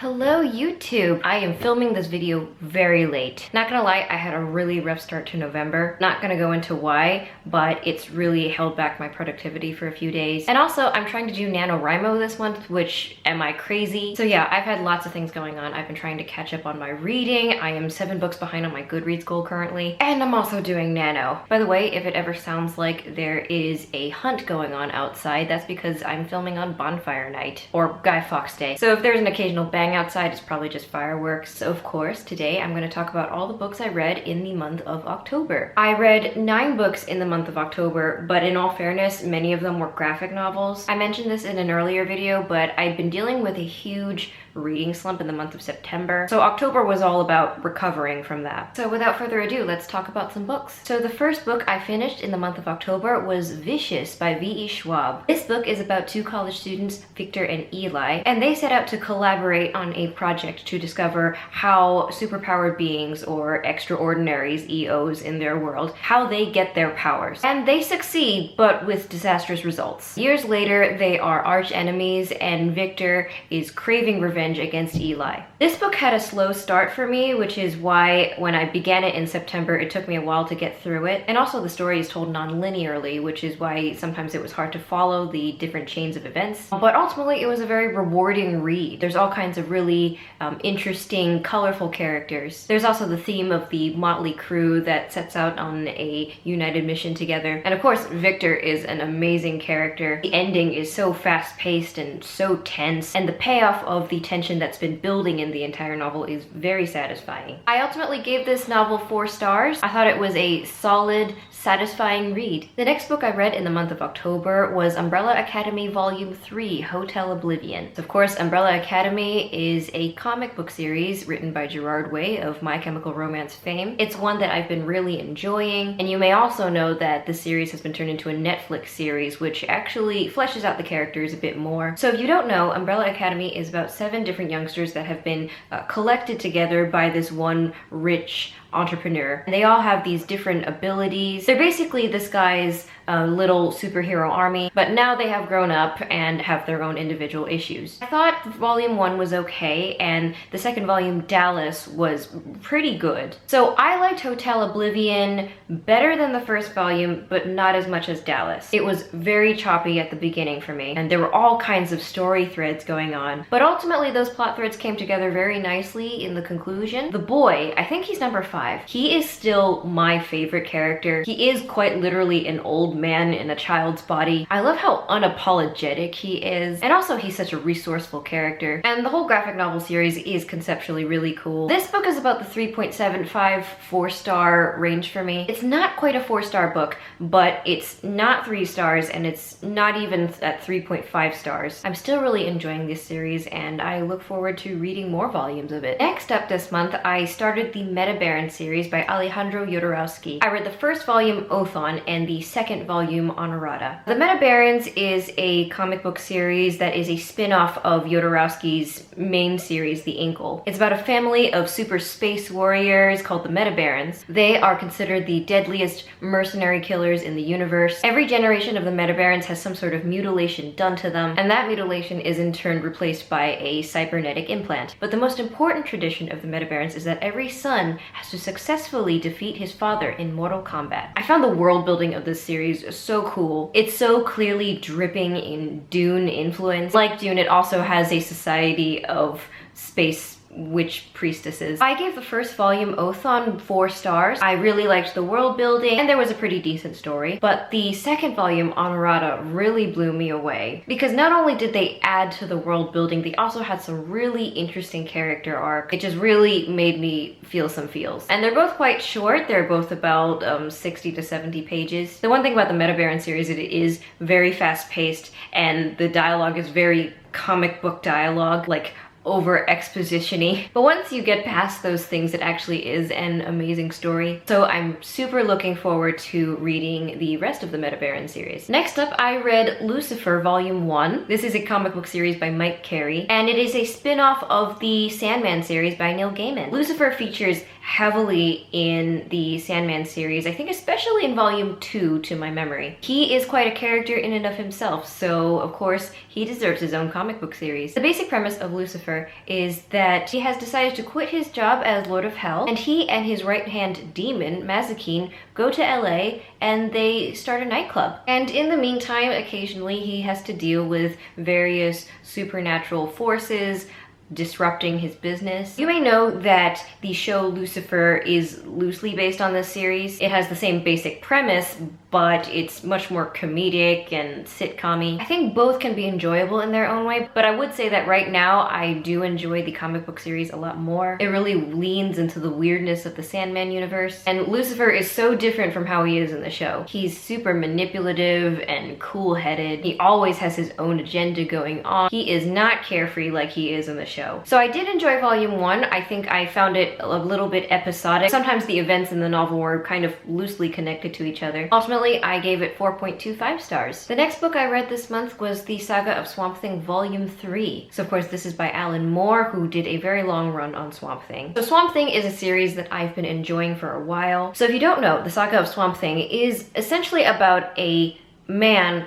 Hello YouTube! I am filming this video very late. Not gonna lie, I had a really rough start to November. Not gonna go into why, but it's really held back my productivity for a few days. And also, I'm trying to do NaNoWriMo this month, which, am I crazy? So yeah, I've had lots of things going on. I've been trying to catch up on my reading. I am 7 books behind on my Goodreads goal currently. And I'm also doing Nano. By the way, if it ever sounds like there is a hunt going on outside, that's because I'm filming on bonfire night, or Guy Fawkes Day. So if there's an occasional bang outside, it's probably just fireworks. So of course, today I'm going to talk about all the books I read in the month of October. I read 9 books in the month of October, but in all fairness, many of them were graphic novels. I mentioned this in an earlier video, but I've been dealing with a huge reading slump in the month of September. So October was all about recovering from that. So without further ado, let's talk about some books. So the first book I finished in the month of October was Vicious by Ve Schwab. This book is about 2 college students, Victor and Eli, and they set out to collaborate on a project to discover how superpowered beings, or extraordinaries, EOs in their world, how they get their powers. And they succeed, but with disastrous results. Years later, they are arch enemies, and Victor is craving revenge against Eli. This book had a slow start for me, which is why when I began it in September, it took me a while to get through it. And also the story is told non-linearly, which is why sometimes it was hard to follow the different chains of events. But ultimately, it was a very rewarding read. There's all kinds of really interesting, colorful characters. There's also the theme of the motley crew that sets out on a united mission together. And of course, Victor is an amazing character. The ending is so fast-paced and so tense, and the payoff of the tension that's been building in the entire novel is very satisfying. I ultimately gave this novel 4 stars. I thought it was a solid, satisfying read. The next book I read in the month of October was Umbrella Academy Volume 3, Hotel Oblivion. Of course, Umbrella Academy is a comic book series written by Gerard Way of My Chemical Romance fame. It's one that I've been really enjoying, and you may also know that the series has been turned into a Netflix series, which actually fleshes out the characters a bit more. So if you don't know, Umbrella Academy is about 7 different youngsters that have been collected together by this one rich entrepreneur. And they all have these different abilities. They're basically this guy's little superhero army, but now they have grown up and have their own individual issues. I thought volume 1 was okay, and the second volume, Dallas, was pretty good. So I liked Hotel Oblivion better than the first volume, but not as much as Dallas. It was very choppy at the beginning for me, and there were all kinds of story threads going on, but ultimately those plot threads came together very nicely in the conclusion. The boy, I think he's number 5. He is still my favorite character. He is quite literally an old man in a child's body. I love how unapologetic he is, and also he's such a resourceful character. And the whole graphic novel series is conceptually really cool. This book is about the 3.75 4-star range for me. It's not quite a 4-star book, but it's not 3 stars, and it's not even at 3.5 stars. I'm still really enjoying this series, and I look forward to reading more volumes of it. Next up this month, I started the Metabarons series by Alejandro Jodorowsky. I read the first volume, Othon, and the second volume, Honorata. The Metabarons is a comic book series that is a spin-off of Jodorowsky's main series, the Incal. It's about a family of super space warriors called the Metabarons. They are considered the deadliest mercenary killers in the universe. Every generation of the Metabarons has some sort of mutilation done to them, and that mutilation is in turn replaced by a cybernetic implant. But the most important tradition of the Metabarons is that every son has to successfully defeat his father in mortal combat. I found the world building of this series so cool. It's so clearly dripping in Dune influence. Like Dune, it also has a society of space witch priestesses. I gave the first volume, Othon, 4 stars. I really liked the world building, and there was a pretty decent story. But the second volume, Honorata, really blew me away. Because not only did they add to the world building, they also had some really interesting character arc. It just really made me feel some feels. And they're both quite short. They're both about 60 to 70 pages. The one thing about the Metabaron series is it is very fast-paced, and the dialogue is very comic book dialogue, like over exposition-y. But once you get past those things, it actually is an amazing story. So I'm super looking forward to reading the rest of the Metabaron series. Next up, I read Lucifer Volume 1. This is a comic book series by Mike Carey, and it is a spin-off of the Sandman series by Neil Gaiman. Lucifer features heavily in the Sandman series, I think especially in volume 2 to my memory. He is quite a character in and of himself, so of course he deserves his own comic book series. The basic premise of Lucifer is that he has decided to quit his job as Lord of Hell, and he and his right-hand demon, Mazikeen, go to LA and they start a nightclub. And in the meantime, occasionally he has to deal with various supernatural forces disrupting his business. You may know that the show Lucifer is loosely based on this series. It has the same basic premise, but it's much more comedic and sitcom-y. I think both can be enjoyable in their own way, but I would say that right now I do enjoy the comic book series a lot more. It really leans into the weirdness of the Sandman universe, and Lucifer is so different from how he is in the show. He's super manipulative and cool-headed. He always has his own agenda going on. He is not carefree like he is in the show. So I did enjoy volume 1. I think I found it a little bit episodic. Sometimes the events in the novel were kind of loosely connected to each other. Ultimately, I gave it 4.25 stars. The next book I read this month was the Saga of Swamp Thing Volume 3. So of course this is by Alan Moore, who did a very long run on Swamp Thing. So Swamp Thing is a series that I've been enjoying for a while. So if you don't know, the Saga of Swamp Thing is essentially about a man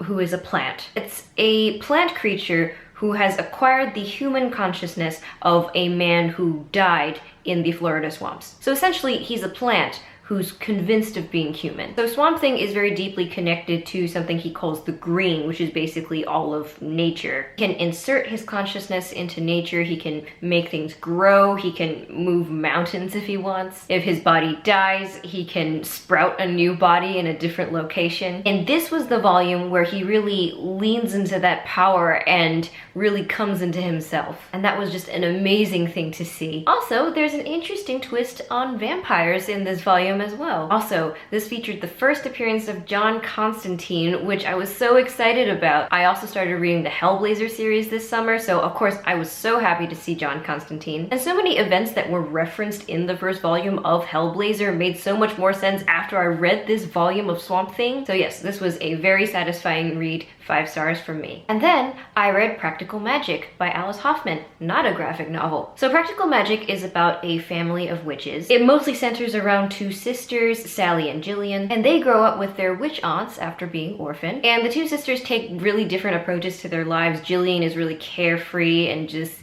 who is a plant. It's a plant creature who has acquired the human consciousness of a man who died in the Florida swamps. So essentially, he's a plant who's convinced of being human. So Swamp Thing is very deeply connected to something he calls the green, which is basically all of nature. He can insert his consciousness into nature, he can make things grow, he can move mountains if he wants. If his body dies, he can sprout a new body in a different location. And this was the volume where he really leans into that power and really comes into himself. And that was just an amazing thing to see. Also, there's an interesting twist on vampires in this volume as well. Also, this featured the first appearance of John Constantine, which I was so excited about. I also started reading the Hellblazer series this summer, so of course I was so happy to see John Constantine. And so many events that were referenced in the first volume of Hellblazer made so much more sense after I read this volume of Swamp Thing. So yes, this was a very satisfying read. 5 stars from me. And then I read Practical Magic by Alice Hoffman, not a graphic novel. So Practical Magic is about a family of witches. It mostly centers around 2 sisters, Sally and Jillian, and they grow up with their witch aunts after being orphaned. And the 2 sisters take really different approaches to their lives. Jillian is really carefree and just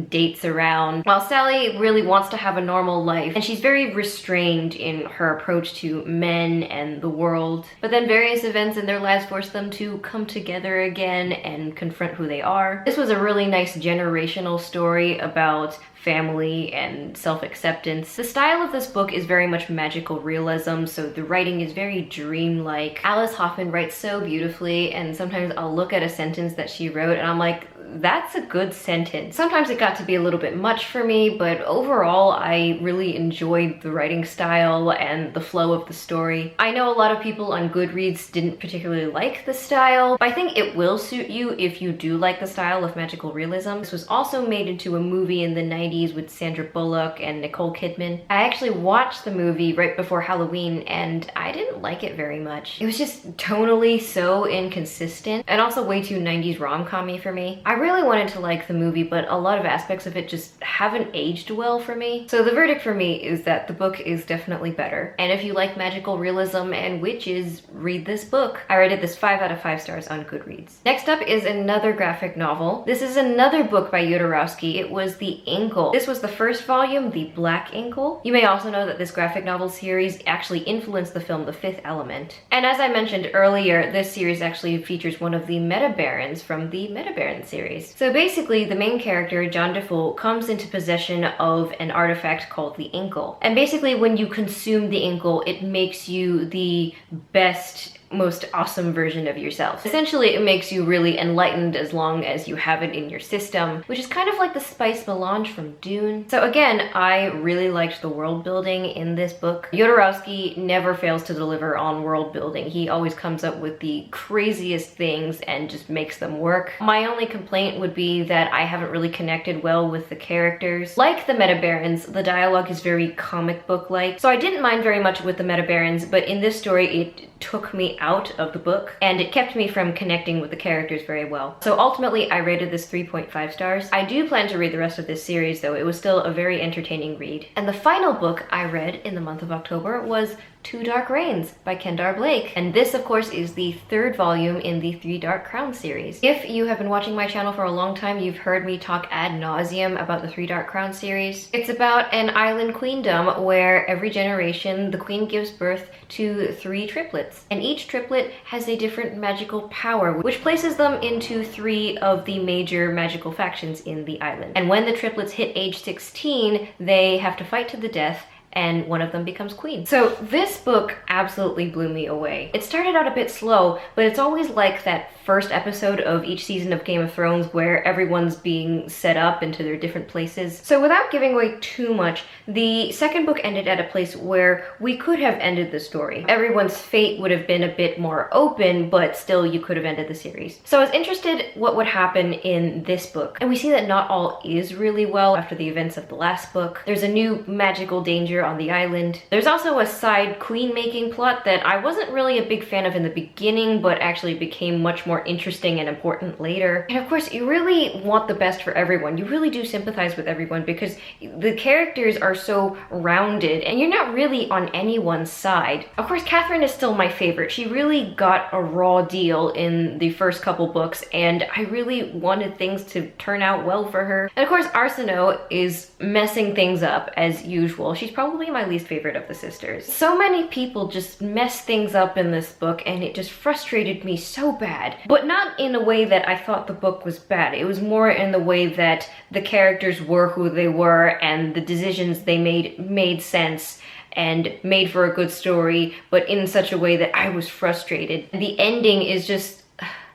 dates around, while Sally really wants to have a normal life, and she's very restrained in her approach to men and the world. But then various events in their lives force them to come together again and confront who they are. This was a really nice generational story about family and self-acceptance. The style of this book is very much magical realism, so the writing is very dreamlike. Alice Hoffman writes so beautifully, and sometimes I'll look at a sentence that she wrote and I'm like, that's a good sentence. Sometimes it got to be a little bit much for me, but overall I really enjoyed the writing style and the flow of the story. I know a lot of people on Goodreads didn't particularly like the style, but I think it will suit you if you do like the style of magical realism. This was also made into a movie in the 90s with Sandra Bullock and Nicole Kidman. I actually watched the movie right before Halloween and I didn't like it very much. It was just tonally so inconsistent and also way too 90s rom-com-y for me. I really wanted to like the movie, but a lot of aspects of it just haven't aged well for me. So the verdict for me is that the book is definitely better. And if you like magical realism and witches, read this book. I rated this 5 out of 5 stars on Goodreads. Next up is another graphic novel. This is another book by Jodorowsky. It was the Incal. This was the first volume, The Black Incal. You may also know that this graphic novel series actually influenced the film The Fifth Element. And as I mentioned earlier, this series actually features one of the Metabarons from the Metabarons series. So basically, the main character, John Defoe, comes into possession of an artifact called the Incal. And basically, when you consume the Incal, it makes you the best, most awesome version of yourself. Essentially, it makes you really enlightened as long as you have it in your system, which is kind of like the spice melange from Dune. So again, I really liked the world building in this book. Jodorowsky never fails to deliver on world building. He always comes up with the craziest things and just makes them work. My only complaint would be that I haven't really connected well with the characters. Like the Metabarons, the dialogue is very comic book-like, so I didn't mind very much with the Metabarons, but in this story, it took me out of the book, and it kept me from connecting with the characters very well. So ultimately, I rated this 3.5 stars. I do plan to read the rest of this series, though. It was still a very entertaining read. And the final book I read in the month of October was Two Dark Reigns by Kendar Blake. And this, of course, is the third volume in the Three Dark Crowns series. If you have been watching my channel for a long time, you've heard me talk ad nauseum about the Three Dark Crowns series. It's about an island queendom where every generation the queen gives birth to 3 triplets. And each triplet has a different magical power, which places them into 3 of the major magical factions in the island. And when the triplets hit age 16, they have to fight to the death, and one of them becomes queen. So this book absolutely blew me away. It started out a bit slow, but it's always like that first episode of each season of Game of Thrones where everyone's being set up into their different places. So without giving away too much, the second book ended at a place where we could have ended the story. Everyone's fate would have been a bit more open, but still you could have ended the series. So I was interested what would happen in this book. And we see that not all is really well after the events of the last book. There's a new magical danger on the island. There's also a side queen-making plot that I wasn't really a big fan of in the beginning, but actually became much more interesting and important later. And of course, you really want the best for everyone. You really do sympathize with everyone because the characters are so rounded and you're not really on anyone's side. Of course, Catherine is still my favorite. She really got a raw deal in the first couple books and I really wanted things to turn out well for her. And of course, Arsenault is messing things up as usual. She's probably my least favorite of the sisters. So many people just mess things up in this book and it just frustrated me so bad. But not in a way that I thought the book was bad. It was more in the way that the characters were who they were and the decisions they made sense and made for a good story, but in such a way that I was frustrated. The ending is just...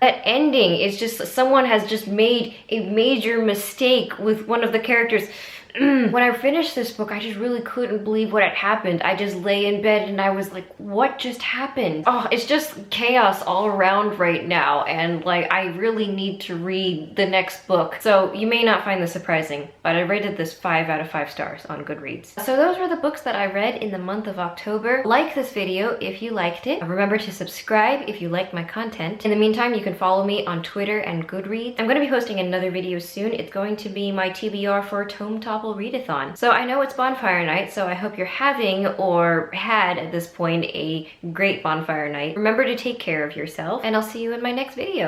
That ending is just... Someone has just made a major mistake with one of the characters. When I finished this book, I just really couldn't believe what had happened. I just lay in bed and I was like, what just happened? Oh, it's just chaos all around right now. And like, I really need to read the next book. So you may not find this surprising, but I rated this 5 out of 5 stars on Goodreads. So those were the books that I read in the month of October. Like this video if you liked it. Remember to subscribe if you liked my content. In the meantime, you can follow me on Twitter and Goodreads. I'm going to be posting another video soon. It's going to be my TBR for Tome Topple Readathon. So I know it's bonfire night, so I hope you're having or had at this point a great bonfire night. Remember to take care of yourself, and I'll see you in my next video.